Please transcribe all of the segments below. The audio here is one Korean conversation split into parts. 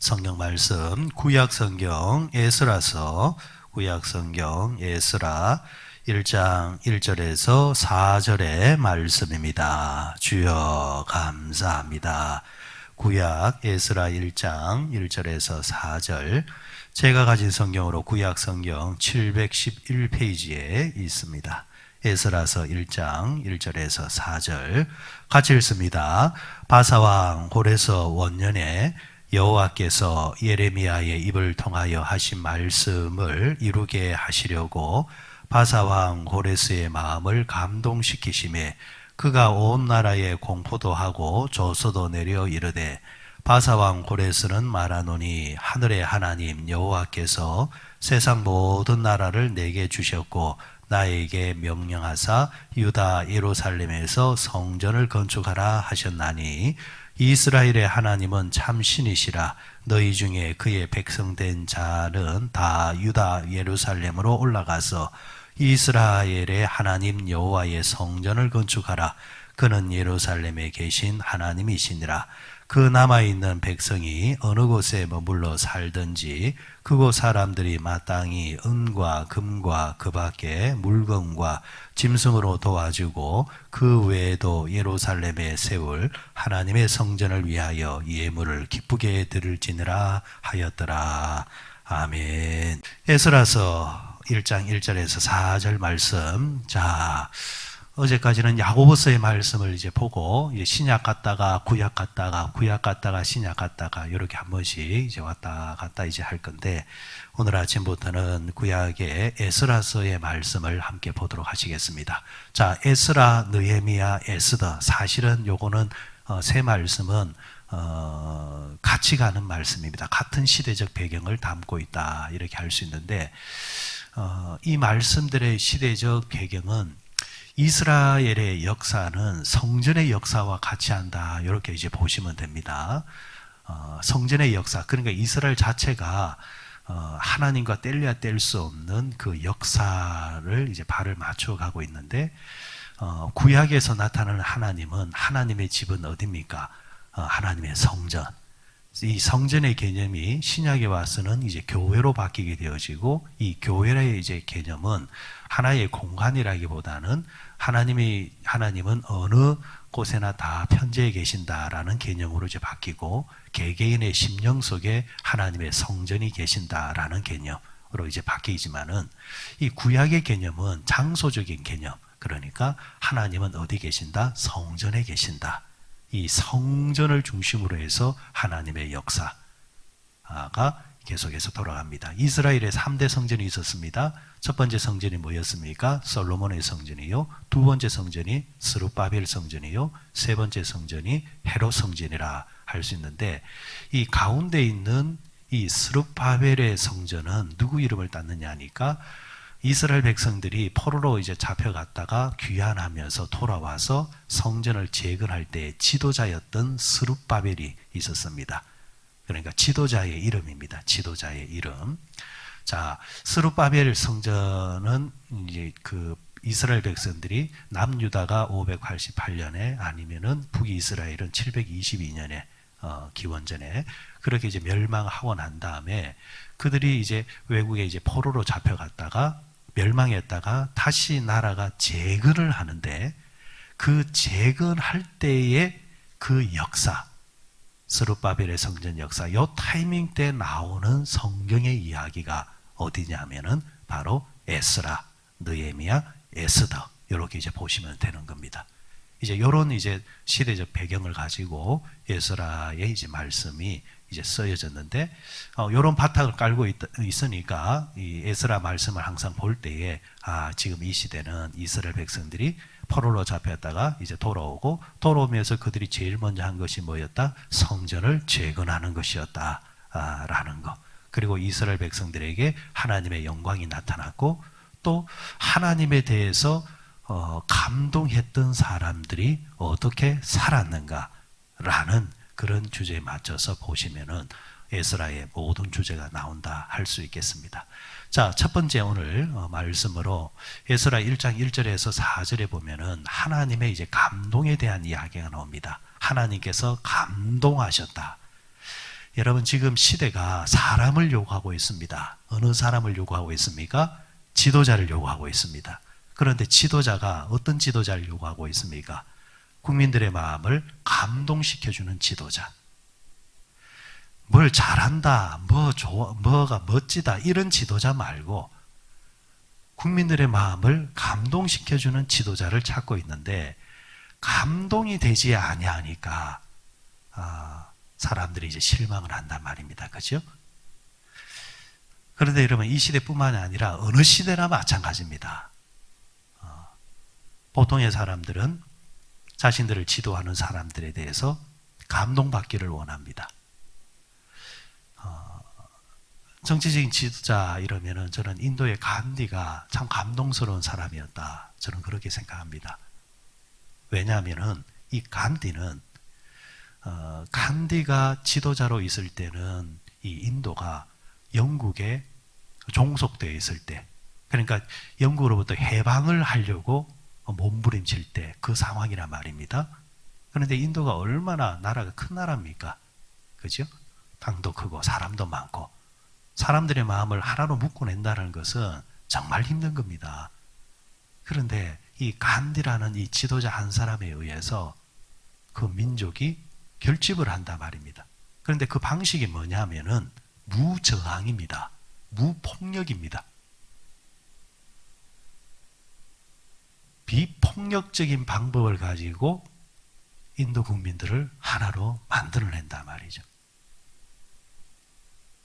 성경 말씀 구약 성경 에스라서 구약 성경 에스라 1장 1절에서 4절의 말씀입니다. 주여 감사합니다. 구약 에스라 1장 1절에서 4절, 제가 가진 성경으로 구약 성경 711페이지에 있습니다. 에스라서 1장 1절에서 4절 같이 읽습니다. 바사왕 호레서 원년에 여호와께서 예레미야의 입을 통하여 하신 말씀을 이루게 하시려고 바사왕 호레스의 마음을 감동시키심에 그가 온 나라에 공포도 하고 조서도 내려 이르되, 바사왕 호레스는 말하노니 하늘의 하나님 여호와께서 세상 모든 나라를 내게 주셨고 나에게 명령하사 유다 예루살렘에서 성전을 건축하라 하셨나니, 이스라엘의 하나님은 참 신이시라. 너희 중에 그의 백성된 자는 다 유다 예루살렘으로 올라가서 이스라엘의 하나님 여호와의 성전을 건축하라. 그는 예루살렘에 계신 하나님이시니라. 그 남아있는 백성이 어느 곳에 머물러 살든지 그곳 사람들이 마땅히 은과 금과 그 밖에 물건과 짐승으로 도와주고 그 외에도 예루살렘에 세울 하나님의 성전을 위하여 예물을 기쁘게 드릴지니라 하였더라. 아멘. 에스라서 1장 1절에서 4절 말씀. 자, 어제까지는 야고보서의 말씀을 이제 보고 신약 갔다가 구약 갔다가 구약 갔다가 신약 갔다가 이렇게 한 번씩 이제 왔다 갔다 이제 할 건데, 오늘 아침부터는 구약의 에스라서의 말씀을 함께 보도록 하시겠습니다. 자, 에스라, 느헤미야, 에스더. 사실은 요거는 세 말씀은 같이 가는 말씀입니다. 같은 시대적 배경을 담고 있다 이렇게 할 수 있는데, 이 말씀들의 시대적 배경은 이스라엘의 역사는 성전의 역사와 같이 한다 이렇게 이제 보시면 됩니다. 성전의 역사, 그러니까 이스라엘 자체가 하나님과 뗄래야 뗄 수 없는 그 역사를 이제 발을 맞춰 가고 있는데, 구약에서 나타나는 하나님은, 하나님의 집은 어디입니까? 하나님의 성전. 이 성전의 개념이 신약에 와서는 이제 교회로 바뀌게 되어지고, 이 교회의 이제 개념은 하나의 공간이라기보다는 하나님은 어느 곳에나 다 편재해 계신다라는 개념으로 이제 바뀌고, 개개인의 심령 속에 하나님의 성전이 계신다라는 개념으로 이제 바뀌지만은, 이 구약의 개념은 장소적인 개념. 그러니까 하나님은 어디 계신다? 성전에 계신다. 이 성전을 중심으로 해서 하나님의 역사가 계속해서 돌아갑니다. 이스라엘에 3대 성전이 있었습니다. 첫 번째 성전이 뭐였습니까? 솔로몬의 성전이요. 두 번째 성전이 스룹바벨 성전이요. 세 번째 성전이 헤롯 성전이라 할 수 있는데, 이 가운데 있는 이 스룹바벨의 성전은 누구 이름을 땄느냐 하니까, 이스라엘 백성들이 포로로 이제 잡혀갔다가 귀환하면서 돌아와서 성전을 재건할 때 지도자였던 스룹바벨이 있었습니다. 그러니까 지도자의 이름입니다. 지도자의 이름. 자, 스룹바벨 성전은 이제 그 이스라엘 백성들이 남유다가 588년에 아니면은 북이스라엘은 722년에 기원전에 그렇게 이제 멸망하고 난 다음에 그들이 이제 외국에 이제 포로로 잡혀갔다가 멸망했다가 다시 나라가 재건을 하는데, 그 재건할 때의 그 역사, 스룹바벨의 성전 역사, 요 타이밍 때 나오는 성경의 이야기가 어디냐면은 바로 에스라, 느헤미야, 에스더 이렇게 이제 보시면 되는 겁니다. 이제 요런 이제 시대적 배경을 가지고 에스라의 이제 말씀이 이제 쓰여졌는데, 요런 바탕을 깔고 있으니까 이 에스라 말씀을 항상 볼 때에, 지금 이 시대는 이스라엘 백성들이 포로로 잡혔다가 이제 돌아오면서 그들이 제일 먼저 한 것이 뭐였다? 성전을 재건하는 것이었다 라는 거. 그리고 이스라엘 백성들에게 하나님의 영광이 나타났고, 또 하나님에 대해서 감동했던 사람들이 어떻게 살았는가라는 그런 주제에 맞춰서 보시면은 에스라의 모든 주제가 나온다 할 수 있겠습니다. 자, 첫 번째 오늘 말씀으로 에스라 1장 1절에서 4절에 보면은 하나님의 이제 감동에 대한 이야기가 나옵니다. 하나님께서 감동하셨다. 여러분 지금 시대가 사람을 요구하고 있습니다. 어느 사람을 요구하고 있습니까? 지도자를 요구하고 있습니다. 그런데 지도자가 어떤 지도자를 요구하고 있습니까? 국민들의 마음을 감동시켜주는 지도자. 뭘 잘한다, 뭐가 멋지다 이런 지도자 말고 국민들의 마음을 감동시켜주는 지도자를 찾고 있는데 감동이 되지 아니하니까 사람들이 이제 실망을 한단 말입니다. 그죠? 그런데 여러분 이 시대뿐만이 아니라 어느 시대나 마찬가지입니다. 보통의 사람들은 자신들을 지도하는 사람들에 대해서 감동받기를 원합니다. 정치적인 지도자 이러면은 저는 인도의 간디가 참 감동스러운 사람이었다. 저는 그렇게 생각합니다. 왜냐하면은 이 간디는 간디가 지도자로 있을 때는 이 인도가 영국에 종속되어 있을 때, 그러니까 영국으로부터 해방을 하려고 몸부림칠 때 그 상황이란 말입니다. 그런데 인도가 얼마나 나라가 큰 나라입니까? 그죠? 땅도 크고 사람도 많고 사람들의 마음을 하나로 묶어낸다는 것은 정말 힘든 겁니다. 그런데 이 간디라는 이 지도자 한 사람에 의해서 그 민족이 결집을 한단 말입니다. 그런데 그 방식이 뭐냐면은 무저항입니다. 무폭력입니다. 비폭력적인 방법을 가지고 인도 국민들을 하나로 만들어낸단 말이죠.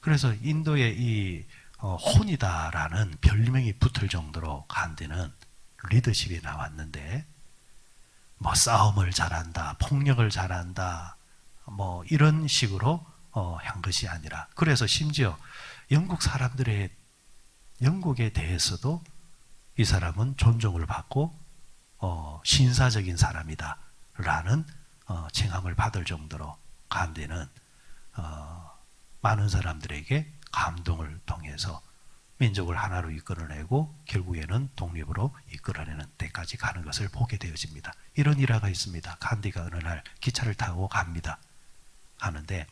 그래서 인도의 이 혼이다라는 별명이 붙을 정도로 간디는 리더십이 나왔는데 뭐 싸움을 잘한다, 폭력을 잘한다, 뭐 이런 식으로 한 것이 아니라, 그래서 심지어 영국에 대해서도 이 사람은 존중을 받고 신사적인 사람이다라는 칭함을 받을 정도로 간디는 많은 사람들에게 감동을 통해서 민족을 하나로 이끌어내고 결국에는 독립으로 이끌어내는 데까지 가는 것을 보게 되어집니다. 이런 일화가 있습니다. 간디가 어느 날 기차를 타고 갑니다. 가는데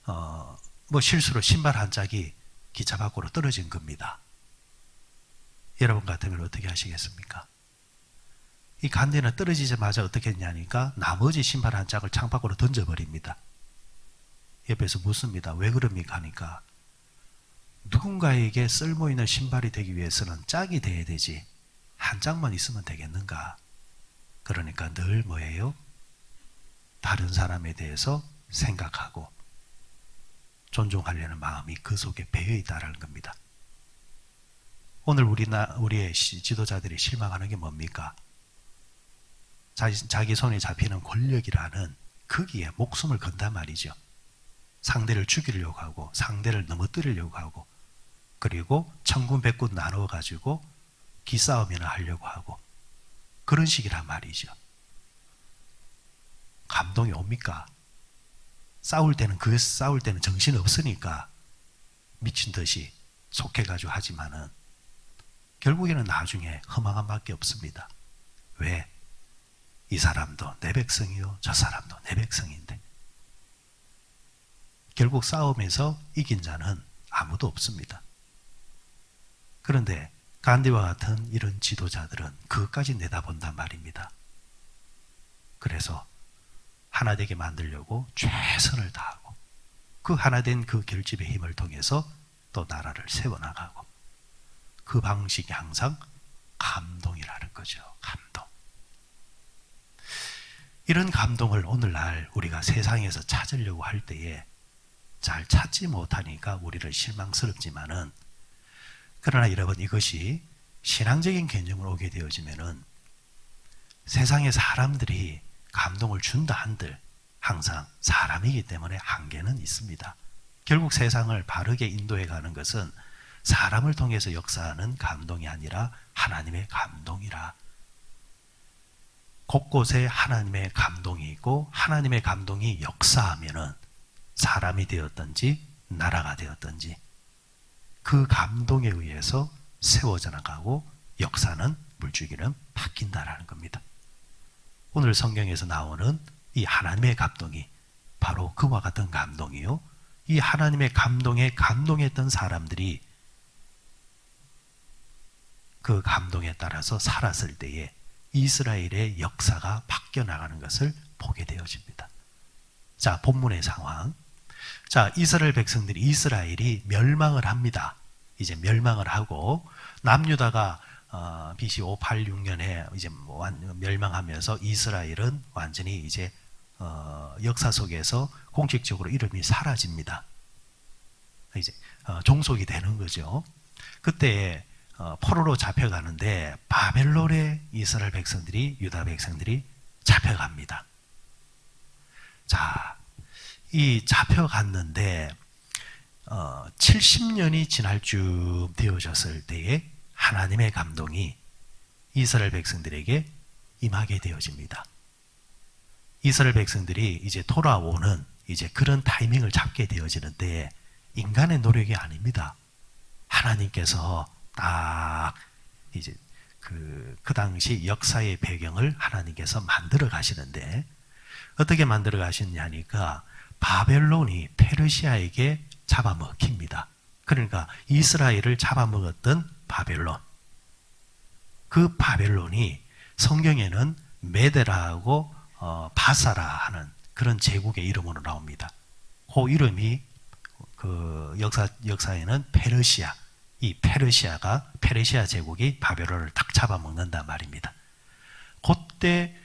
뭐 실수로 신발 한 짝이 기차 밖으로 떨어진 겁니다. 여러분 같으면 어떻게 하시겠습니까? 이 간디는 떨어지자마자 어떻게 했냐니까 나머지 신발 한 짝을 창밖으로 던져버립니다. 옆에서 묻습니다. 왜 그럽니까? 하니까 누군가에게 쓸모있는 신발이 되기 위해서는 짝이 돼야 되지 한 짝만 있으면 되겠는가? 그러니까 늘 뭐예요? 다른 사람에 대해서 생각하고 존중하려는 마음이 그 속에 배어있다는 겁니다. 오늘 우리의 지도자들이 실망하는 게 뭡니까? 자기 손에 잡히는 권력이라는 거기에 목숨을 건단 말이죠. 상대를 죽이려고 하고 상대를 넘어뜨리려고 하고 그리고 천군 백군 나눠가지고 기싸움이나 하려고 하고 그런 식이란 말이죠. 감동이 옵니까? 싸울 때는 정신 없으니까 미친 듯이 속해가지고 하지만은 결국에는 나중에 허망한 밖에 없습니다. 왜? 이 사람도 내 백성이요, 저 사람도 내 백성인데 결국 싸움에서 이긴 자는 아무도 없습니다. 그런데 간디와 같은 이런 지도자들은 그것까지 내다본단 말입니다. 그래서 하나 되게 만들려고 최선을 다하고 그 하나 된 그 결집의 힘을 통해서 또 나라를 세워나가고 그 방식이 항상 감동이라는 거죠. 감동. 이런 감동을 오늘날 우리가 세상에서 찾으려고 할 때에 잘 찾지 못하니까 우리를 실망스럽지만은 그러나 여러분 이것이 신앙적인 개념으로 오게 되어지면은 세상의 사람들이 감동을 준다 한들 항상 사람이기 때문에 한계는 있습니다. 결국 세상을 바르게 인도해 가는 것은 사람을 통해서 역사하는 감동이 아니라 하나님의 감동이라. 곳곳에 하나님의 감동이 있고 하나님의 감동이 역사하면은 사람이 되었든지 나라가 되었든지 그 감동에 의해서 세워져 나가고 역사는 물줄기는 바뀐다라는 겁니다. 오늘 성경에서 나오는 이 하나님의 감동이 바로 그와 같은 감동이요. 이 하나님의 감동에 감동했던 사람들이 그 감동에 따라서 살았을 때에 이스라엘의 역사가 바뀌어 나가는 것을 보게 되어집니다. 자, 본문의 상황. 자, 이스라엘 백성들이 이스라엘이 멸망을 합니다. 이제 멸망을 하고 남유다가 BC 586년에 이제 멸망하면서 이스라엘은 완전히 이제 역사 속에서 공식적으로 이름이 사라집니다. 이제 종속이 되는 거죠. 그때 포로로 잡혀가는데 바벨론에 이스라엘 백성들이 유다 백성들이 잡혀갑니다. 자, 이 잡혀갔는데 70년이 지날 쯤 되어졌을 때에 하나님의 감동이 이스라엘 백성들에게 임하게 되어집니다. 이스라엘 백성들이 이제 돌아오는 이제 그런 타이밍을 잡게 되어지는데 인간의 노력이 아닙니다. 하나님께서 딱 이제 그 당시 역사의 배경을 하나님께서 만들어 가시는데 어떻게 만들어 가시냐니까 바벨론이 페르시아에게 잡아먹힙니다. 그러니까 이스라엘을 잡아먹었던 바벨론. 그 바벨론이 성경에는 메데라하고 바사라 하는 그런 제국의 이름으로 나옵니다. 그 이름이 그 역사에는 페르시아. 이 페르시아 제국이 바벨론을 딱 잡아먹는단 말입니다. 그때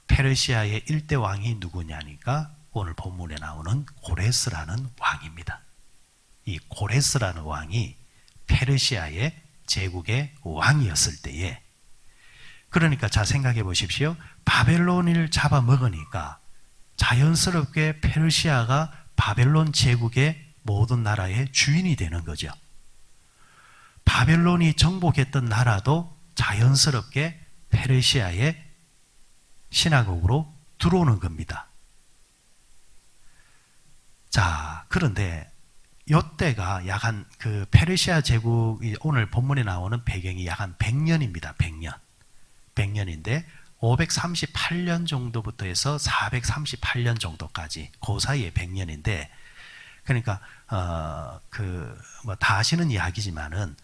페르시아의 일대 왕이 누구냐니까 오늘 본문에 나오는 고레스라는 왕입니다. 이 고레스라는 왕이 페르시아의 제국의 왕이었을 때에 그러니까 자 생각해 보십시오. 바벨론을 잡아먹으니까 자연스럽게 페르시아가 바벨론 제국의 모든 나라의 주인이 되는 거죠. 바벨론이 정복했던 나라도 자연스럽게 페르시아의 신하국으로 들어오는 겁니다. 자, 그런데 이때가 약 한 그 페르시아 제국이 오늘 본문에 나오는 배경이 약 한 100년입니다. 100년인데 538년 정도부터 해서 438년 정도까지 그 사이에 100년인데 그러니까 다 아시는 이야기지만은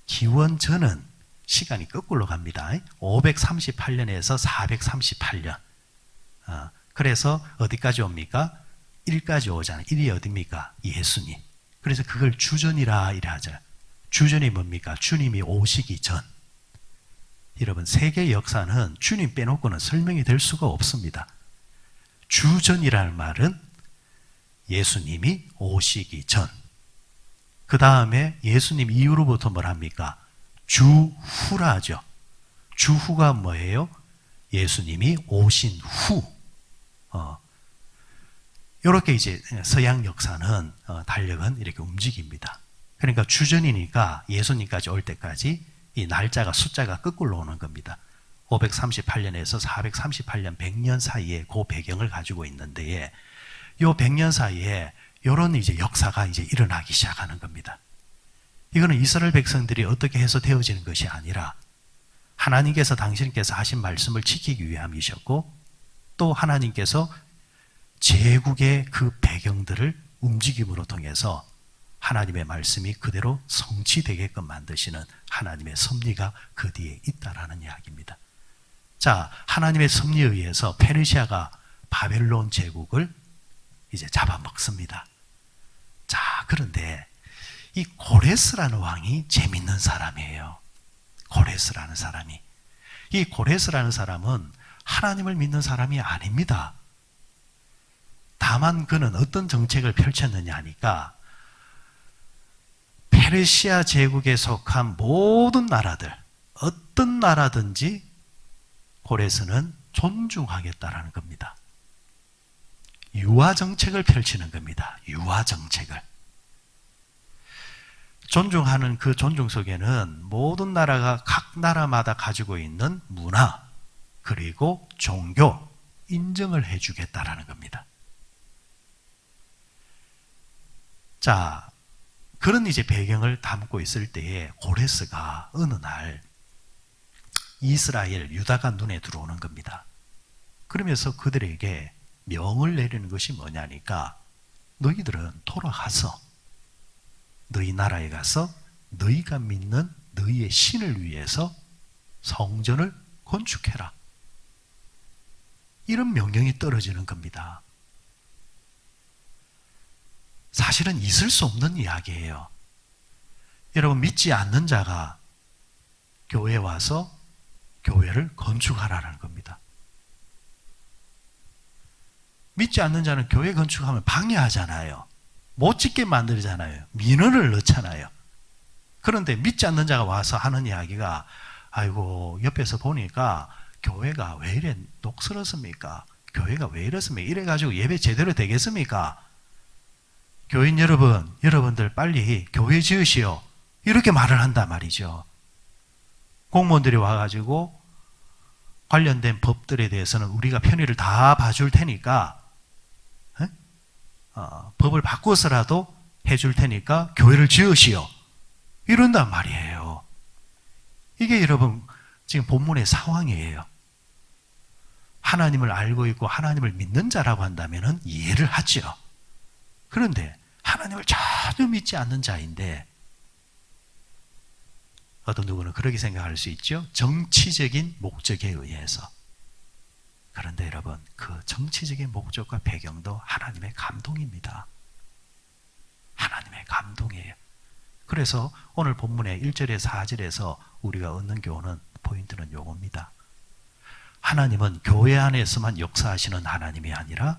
기원전은 시간이 거꾸로 갑니다. 538년에서 438년. 그래서 어디까지 옵니까? 1까지 오잖아요. 1이 어디입니까? 예수님. 그래서 그걸 주전이라 이래 하죠. 주전이 뭡니까? 주님이 오시기 전. 여러분, 세계 역사는 주님 빼놓고는 설명이 될 수가 없습니다. 주전이라는 말은 예수님이 오시기 전. 그 다음에 예수님 이후로부터 뭘 합니까? 주후라 하죠. 주후가 뭐예요? 예수님이 오신 후. 이렇게 이제 서양 역사는 달력은 이렇게 움직입니다. 그러니까 주전이니까 예수님까지 올 때까지 이 날짜가 숫자가 거꾸로 오는 겁니다. 538년에서 438년 100년 사이에 그 배경을 가지고 있는데 이 100년 사이에 이런 이제 역사가 이제 일어나기 시작하는 겁니다. 이거는 이스라엘 백성들이 어떻게 해서 되어지는 것이 아니라 하나님께서 당신께서 하신 말씀을 지키기 위함이셨고 또 하나님께서 제국의 그 배경들을 움직임으로 통해서 하나님의 말씀이 그대로 성취되게끔 만드시는 하나님의 섭리가 그 뒤에 있다라는 이야기입니다. 자, 하나님의 섭리에 의해서 페르시아가 바벨론 제국을 이제 잡아먹습니다. 자, 그런데 이 고레스라는 왕이 재밌는 사람이에요. 고레스라는 사람이. 이 고레스라는 사람은 하나님을 믿는 사람이 아닙니다. 다만 그는 어떤 정책을 펼쳤느냐 하니까 페르시아 제국에 속한 모든 나라들, 어떤 나라든지 고레스는 존중하겠다라는 겁니다. 유화 정책을 펼치는 겁니다. 유화 정책을. 존중하는 그 존중 속에는 모든 나라가 각 나라마다 가지고 있는 문화 그리고 종교 인정을 해주겠다라는 겁니다. 자, 그런 이제 배경을 담고 있을 때에 고레스가 어느 날 이스라엘, 유다가 눈에 들어오는 겁니다. 그러면서 그들에게 명을 내리는 것이 뭐냐니까 너희들은 돌아가서 너희 나라에 가서 너희가 믿는 너희의 신을 위해서 성전을 건축해라. 이런 명령이 떨어지는 겁니다. 사실은 있을 수 없는 이야기예요. 여러분, 믿지 않는 자가 교회에 와서 교회를 건축하라는 겁니다. 믿지 않는 자는 교회 건축하면 방해하잖아요. 못 짓게 만들잖아요. 민원을 넣잖아요. 그런데 믿지 않는 자가 와서 하는 이야기가 아이고 옆에서 보니까 교회가 왜 이래 녹슬었습니까? 교회가 왜 이렇습니까? 이래가지고 예배 제대로 되겠습니까? 교인 여러분, 여러분들 빨리 교회 지으시오. 이렇게 말을 한단 말이죠. 공무원들이 와가지고 관련된 법들에 대해서는 우리가 편의를 다 봐줄 테니까 법을 바꿔서라도 해줄 테니까 교회를 지으시오. 이런단 말이에요. 이게 여러분 지금 본문의 상황이에요. 하나님을 알고 있고 하나님을 믿는 자라고 한다면 이해를 하죠. 그런데 하나님을 전혀 믿지 않는 자인데 어떤 누구는 그렇게 생각할 수 있죠. 정치적인 목적에 의해서. 그런데 여러분, 그 정치적인 목적과 배경도 하나님의 감동입니다. 하나님의 감동이에요. 그래서 오늘 본문의 1절에서 4절에서 우리가 얻는 교훈은 포인트는 요겁니다. 하나님은 교회 안에서만 역사하시는 하나님이 아니라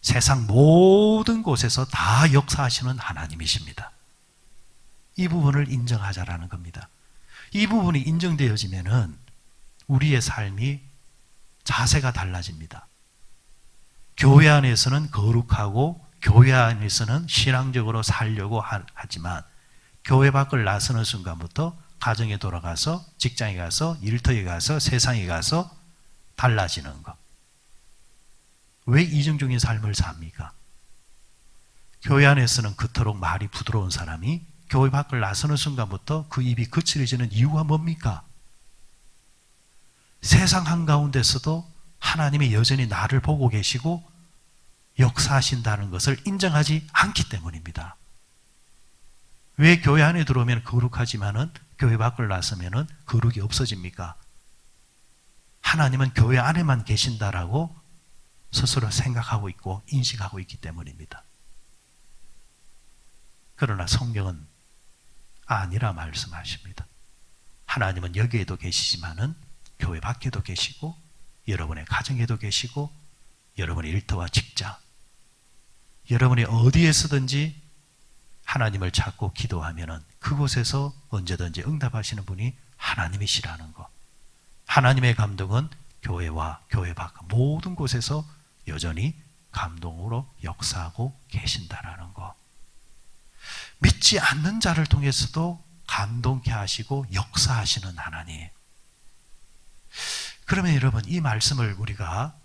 세상 모든 곳에서 다 역사하시는 하나님이십니다. 이 부분을 인정하자라는 겁니다. 이 부분이 인정되어지면은 우리의 삶이 자세가 달라집니다. 교회 안에서는 거룩하고 교회 안에서는 신앙적으로 살려고 하지만 교회 밖을 나서는 순간부터 가정에 돌아가서 직장에 가서 일터에 가서 세상에 가서 달라지는 것. 왜 이중적인 삶을 삽니까? 교회 안에서는 그토록 말이 부드러운 사람이 교회 밖을 나서는 순간부터 그 입이 거칠어지는 이유가 뭡니까? 세상 한가운데서도 하나님이 여전히 나를 보고 계시고 역사하신다는 것을 인정하지 않기 때문입니다. 왜 교회 안에 들어오면 거룩하지만은 교회 밖을 나서면은 거룩이 없어집니까? 하나님은 교회 안에만 계신다라고 스스로 생각하고 있고 인식하고 있기 때문입니다. 그러나 성경은 아니라 말씀하십니다. 하나님은 여기에도 계시지만은 교회 밖에도 계시고 여러분의 가정에도 계시고 여러분의 일터와 직장, 여러분이 어디에서든지 하나님을 찾고 기도하면은 그곳에서 언제든지 응답하시는 분이 하나님이시라는 것. 하나님의 감동은 교회와 교회 밖 모든 곳에서 여전히 감동으로 역사하고 계신다라는 것. 믿지 않는 자를 통해서도 감동케 하시고 역사하시는 하나님. 그러면 여러분, 이 말씀을 우리가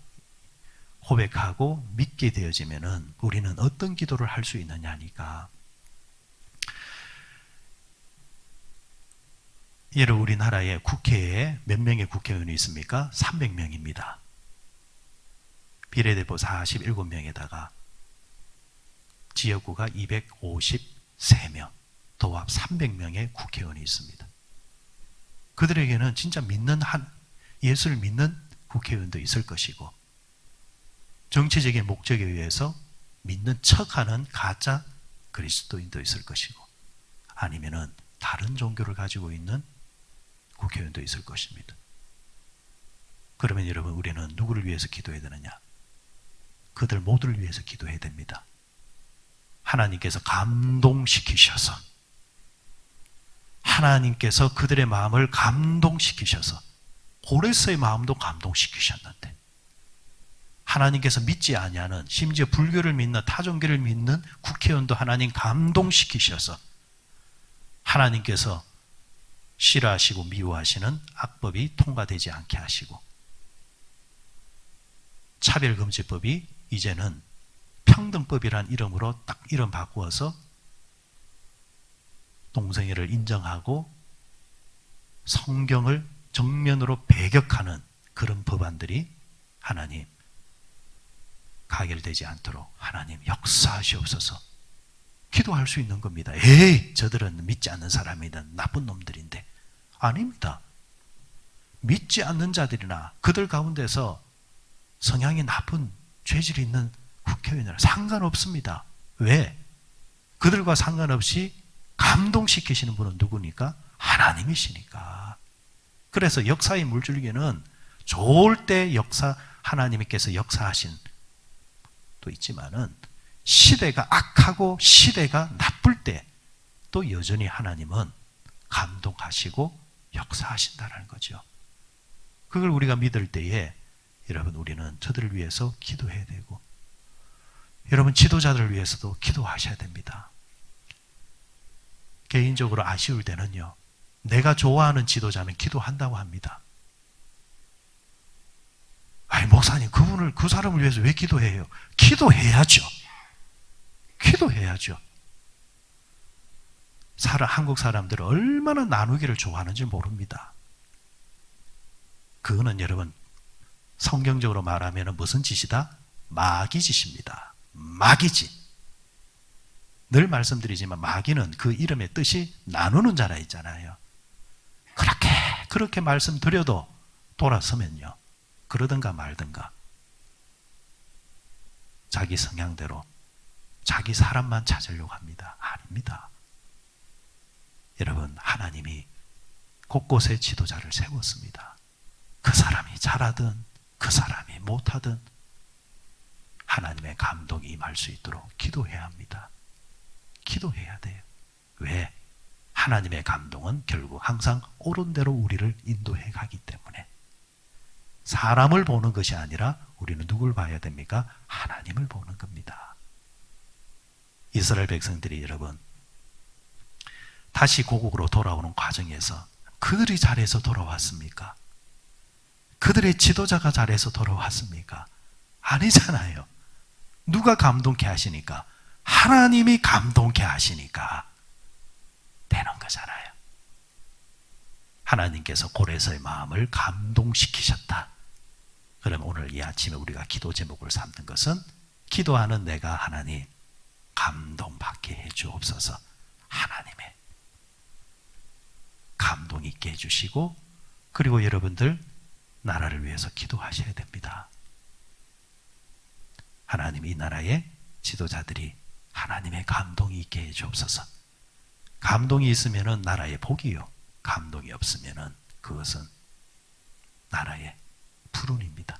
고백하고 믿게 되어지면은 우리는 어떤 기도를 할 수 있느냐니까. 예를 우리나라의 국회에 몇 명의 국회의원이 있습니까? 300명입니다. 비례대표 47명에다가 지역구가 253명, 도합 300명의 국회의원이 있습니다. 그들에게는 진짜 예수를 믿는 국회의원도 있을 것이고 정치적인 목적에 의해서 믿는 척하는 가짜 그리스도인도 있을 것이고 아니면은 다른 종교를 가지고 있는 국회의원도 있을 것입니다. 그러면 여러분, 우리는 누구를 위해서 기도해야 되느냐? 그들 모두를 위해서 기도해야 됩니다. 하나님께서 감동시키셔서, 하나님께서 그들의 마음을 감동시키셔서, 고레스의 마음도 감동시키셨는데 하나님께서 믿지 아니하는, 심지어 불교를 믿는, 타종교를 믿는 국회의원도 하나님 감동시키셔서 하나님께서 싫어하시고 미워하시는 악법이 통과되지 않게 하시고 차별금지법이 이제는 평등법이란 이름으로 딱 이름 바꾸어서 동성애를 인정하고 성경을 정면으로 배격하는 그런 법안들이 하나님 가결되지 않도록 하나님 역사하시옵소서. 기도할 수 있는 겁니다. 에이, 저들은 믿지 않는 사람이든 나쁜 놈들인데. 아닙니다. 믿지 않는 자들이나 그들 가운데서 성향이 나쁜 죄질이 있는 국회의원이나 상관없습니다. 왜? 그들과 상관없이 감동시키시는 분은 누구니까? 하나님이시니까. 그래서 역사의 물줄기는 좋을 때 하나님께서 역사하신 또 있지만은 시대가 악하고 시대가 나쁠 때 또 여전히 하나님은 감동하시고 역사하신다는 거죠. 그걸 우리가 믿을 때에 여러분 우리는 저들을 위해서 기도해야 되고 여러분 지도자들을 위해서도 기도하셔야 됩니다. 개인적으로 아쉬울 때는요, 내가 좋아하는 지도자는 기도한다고 합니다. 아니 목사님 그 사람을 위해서 왜 기도해요? 기도해야죠. 기도해야죠. 한국 사람들은 얼마나 나누기를 좋아하는지 모릅니다. 그거는 여러분 성경적으로 말하면 무슨 짓이다? 마귀 짓입니다. 마귀짓. 늘 말씀드리지만 마귀는 그 이름의 뜻이 나누는 자라 있잖아요. 그렇게 말씀드려도 돌아서면요, 그러든가 말든가 자기 성향대로 자기 사람만 찾으려고 합니다. 아닙니다. 여러분 하나님이 곳곳에 지도자를 세웠습니다. 그 사람이 잘하든 그 사람이 못하든 하나님의 감동이 임할 수 있도록 기도해야 합니다. 기도해야 돼요. 왜? 하나님의 감동은 결국 항상 옳은 대로 우리를 인도해 가기 때문에 사람을 보는 것이 아니라 우리는 누굴 봐야 됩니까? 하나님을 보는 겁니다. 이스라엘 백성들이 여러분 다시 고국으로 돌아오는 과정에서 그들이 잘해서 돌아왔습니까? 그들의 지도자가 잘해서 돌아왔습니까? 아니잖아요. 누가 감동케 하시니까? 하나님이 감동케 하시니까 되는 거잖아요. 하나님께서 고레서의 마음을 감동시키셨다. 그럼 오늘 이 아침에 우리가 기도 제목을 삼는 것은 기도하는 내가 하나님 감동받게 해주옵소서. 하나님의 감동 있게 해주시고 그리고 여러분들 나라를 위해서 기도하셔야 됩니다. 하나님 이 나라의 지도자들이 하나님의 감동이 있게 해주옵소서. 감동이 있으면 나라의 복이요, 감동이 없으면 그것은 나라의 불운입니다.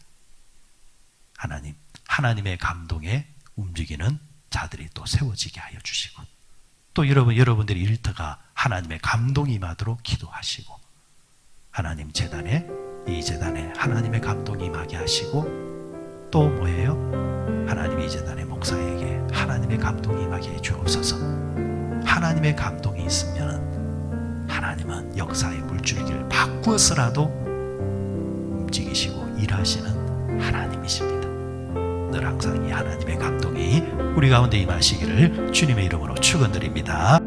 하나님의 감동에 움직이는 자들이 또 세워지게 하여 주시고 또 여러분들의 일터가 하나님의 감동이 임하도록 기도하시고 하나님 재단에 이 재단에 하나님의 감동이 임하게 하시고 또 뭐예요? 하나님이 이 재단의 목사에게 하나님의 감동이 임하게 해 주옵소서. 하나님의 감동이 있으면 하나님은 역사의 물줄기를 바꾸어서라도 움직이시고 일하시는 하나님이십니다. 늘 항상 이 하나님의 감동이 우리 가운데 임하시기를 주님의 이름으로 축원드립니다.